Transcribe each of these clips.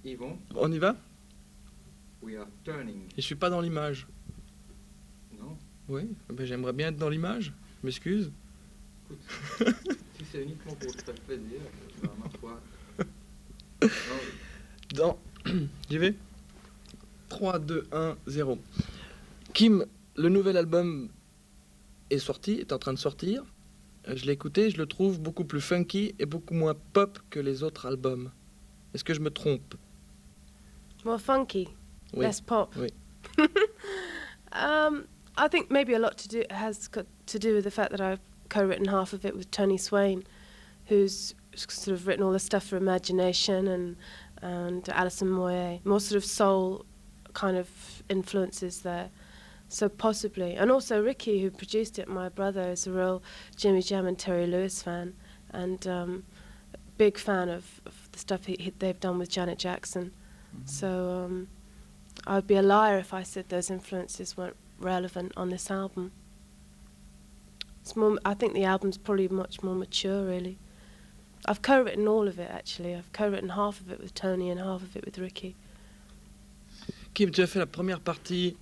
Yvon, On y va? we are turning. Et je suis pas dans l'image. Non? Oui, ben j'aimerais bien être dans l'image. Je m'excuse. Écoute, si c'est uniquement pour te faire plaisir, ma foi. Non, Dans... J'y vais. 3, 2, 1, 0. Kim, le nouvel album est sorti, est en train de sortir. Je l'ai écouté, je le trouve beaucoup plus funky et beaucoup moins pop que les autres albums. Est-ce que je me trompe? More funky, Oui. less pop. Oui. I think maybe a lot has got to do with the fact that I've co-written half of it with Tony Swain, who's sort of written all the stuff for Imagination and Alison Moyet, more sort of soul kind of influences there. So possibly. And also Ricky, who produced it, my brother, is a real Jimmy Jam and Terry Lewis fan, and big fan of the stuff they've done with Janet Jackson. Mm-hmm. So I'd be a liar if I said those influences weren't relevant on this album. It's more, I think the album's probably much more mature, really. I've co-written all of it, actually. I've co-written half of it with Tony and half of it with Ricky. Kim, tu as fait la première partie...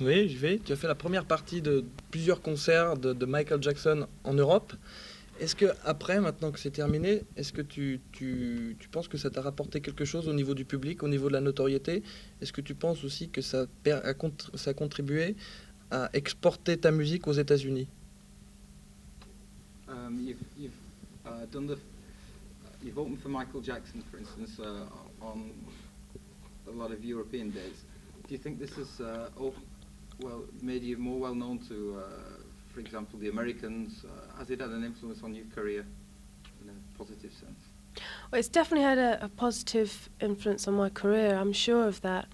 Oui, j'y vais. Tu as fait la première partie de plusieurs concerts de Michael Jackson en Europe. Est-ce que après, maintenant que c'est terminé, est-ce que tu penses que ça t'a rapporté quelque chose au niveau du public, au niveau de la notoriété? Est-ce que tu penses aussi que ça a contribué à exporter ta musique aux États-Unis? You've opened for Michael Jackson, for instance, on a lot of European days. Do you think this has made you more well known to, for example, the Americans? Has it had an influence on your career in a positive sense? Well, it's definitely had a positive influence on my career, I'm sure of that.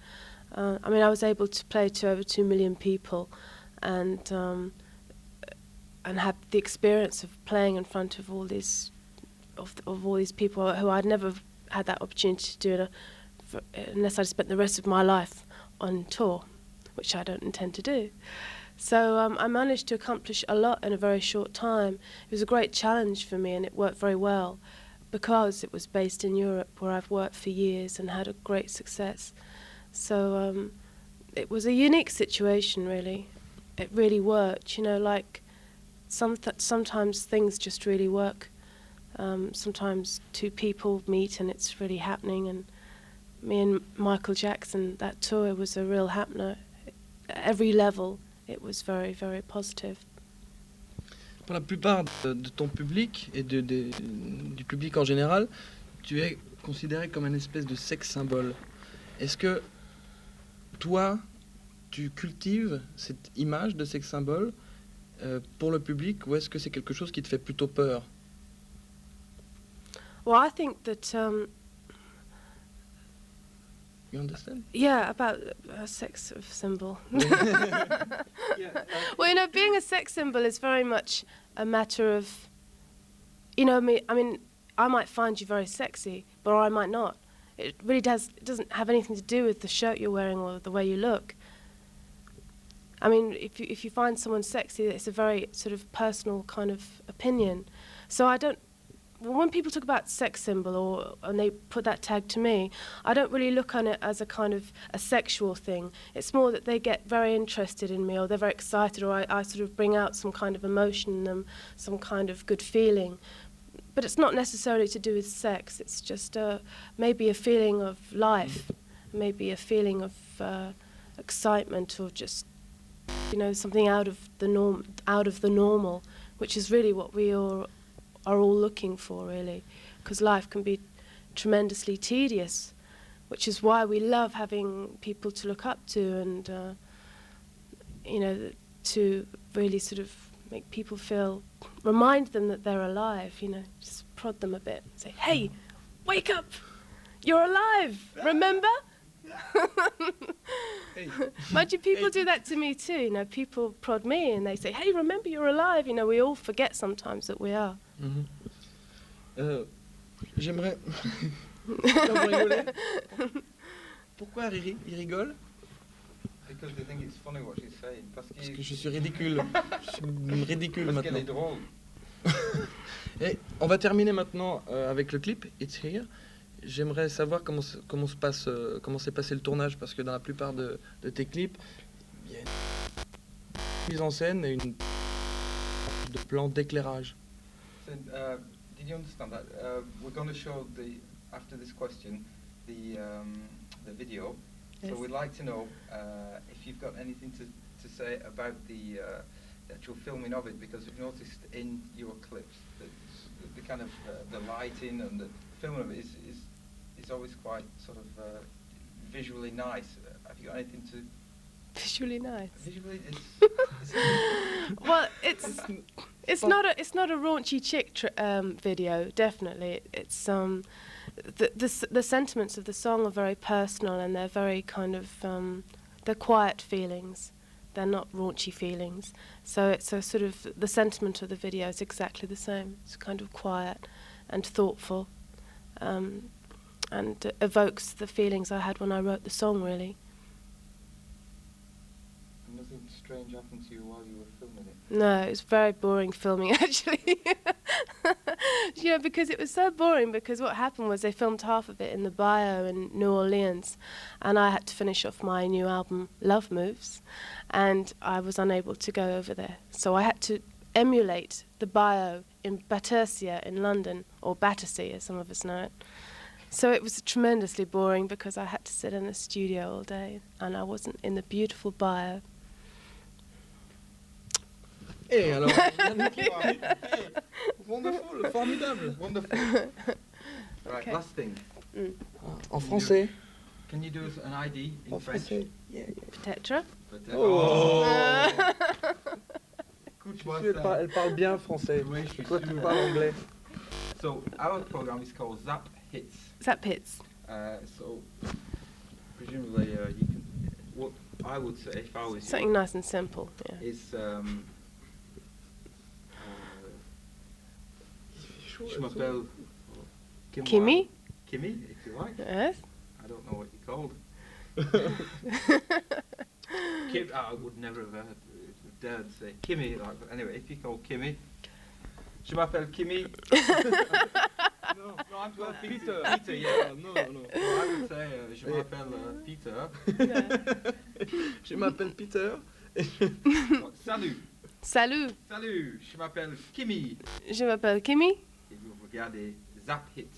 I mean, I was able to play to over 2 million people and have the experience of playing in front of all these all these people who I'd never had that opportunity to do unless I'd spent the rest of my life on tour, which I don't intend to do. So I managed to accomplish a lot in a very short time. It was a great challenge for me, and it worked very well because it was based in Europe, where I've worked for years and had a great success. So it was a unique situation, really. It really worked, you know, like sometimes things just really work. Sometimes two people meet and it's really happening, and me and Michael Jackson, that tour was a real happener. At every level, it was very, very positive. Pour la plupart de ton public et du public en général, tu es considéré comme un espèce de sex symbole. Est-ce que toi, tu cultives cette image de sex symbole pour le public, ou est-ce que c'est quelque chose qui te fait plutôt peur? Well, I think that... You understand? Yeah, about a sex symbol. Yeah, well, you know, being a sex symbol is very much a matter of, you know, I mean, I might find you very sexy, but I might not. It really it doesn't have anything to do with the shirt you're wearing or the way you look. I mean, if you find someone sexy, it's a very sort of personal kind of opinion. So when people talk about sex symbol and they put that tag to me, I don't really look on it as a kind of a sexual thing. It's more that they get very interested in me, or they're very excited, or I sort of bring out some kind of emotion in them, some kind of good feeling. But it's not necessarily to do with sex. It's just maybe a feeling of life, maybe a feeling of excitement, or just, you know, something out of the normal, which is really what we are all looking for, really, because life can be tremendously tedious, which is why we love having people to look up to, and you know, to really sort of make people remind them that they're alive, you know, just prod them a bit, say, hey, wake up, you're alive, remember? Mind you, people do that to me too, you know, people prod me and they say, hey, remember you're alive, you know, we all forget sometimes that we are. J'aimerais... Vous rigolez? Pourquoi Riri? Il rigole? Because they think it's funny what she's saying. Parce que je suis ridicule. Je suis ridicule parce maintenant. qu'elle est drôle. Et on va terminer maintenant avec le clip It's Here. j'aimerais savoir comment s'est passé le tournage, parce que dans la plupart de tes clips, il y a une mise en scène et une de plan d'éclairage. So, did you understand that? We're going to show after this question the video. Yes. So we'd like to know if you've got anything to say about the actual filming of it, because we've noticed in your clips that the kind of the lighting and the filming of it is always quite sort of visually nice. Have you got anything to Visually nice. visually? Well, it's not a raunchy chick video. Definitely, it's the sentiments of the song are very personal, and they're very kind of they're quiet feelings. They're not raunchy feelings. So sort of the sentiment of the video is exactly the same. It's kind of quiet and thoughtful, and evokes the feelings I had when I wrote the song. Really. Nothing strange happened to you while you were filming it? No, it was very boring filming actually. Because it was so boring, because what happened was they filmed half of it in the Bayou in New Orleans, and I had to finish off my new album Love Moves, and I was unable to go over there. So I had to emulate the Bayou in Battersea in London, or Battersea as some of us know it. So it was tremendously boring because I had to sit in the studio all day and I wasn't in the beautiful Bayou. Et alors, wonderful, formidable. Wonderful. Right, Okay. last thing. En français. Can you do us an ID in En French? français. Yeah, yeah. Peut-être. But, Oh. Écoute-moi Elle ça. parle bien français. Oui, je suis Toi, tu sûr. parles anglais. So our program is called Zap Hits. Zap Hits. So presumably you can. What I would say if I was Something you nice and simple. Yeah. is je m'appelle Kimi? Kimi, if you like. Yes. I don't know what you're called. Kim, I would never have dared to say Kimi. Like, but anyway, if you call Kimi, je m'appelle Kimi. No, I'm called Peter. Peter, yeah. No. So I would say je m'appelle Peter. Je m'appelle Peter. Oh, salut, Salut. salut. Je m'appelle Kimi. Je m'appelle Kimi Et vous regardez Zap Hits.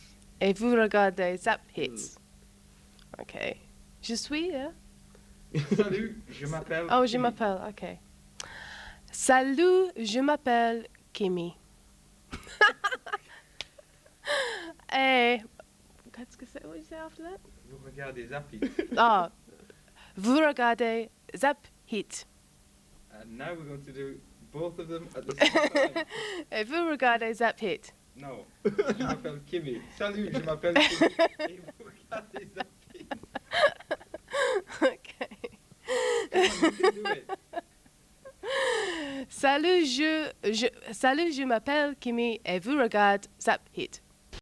et vous regardez Zap Hits. Okay. Je suis, yeah? Salut, je m'appelle. Oh, je Kimi. m'appelle, okay. Salut, je m'appelle Kimi. Et qu'est-ce que c'est? What did you say after that? Vous regardez Zap Hits. Ah, vous regardez Zap Hits. And now we're going to do both of them at the same time. Et vous regardez Zap Hits. No, je m'appelle Kimi. Salut, je m'appelle Kimi. Et vous regardez Zap Hits. Okay. Come on, you can do it. Salut, je m'appelle Kimi et vous regardez Zap Hit.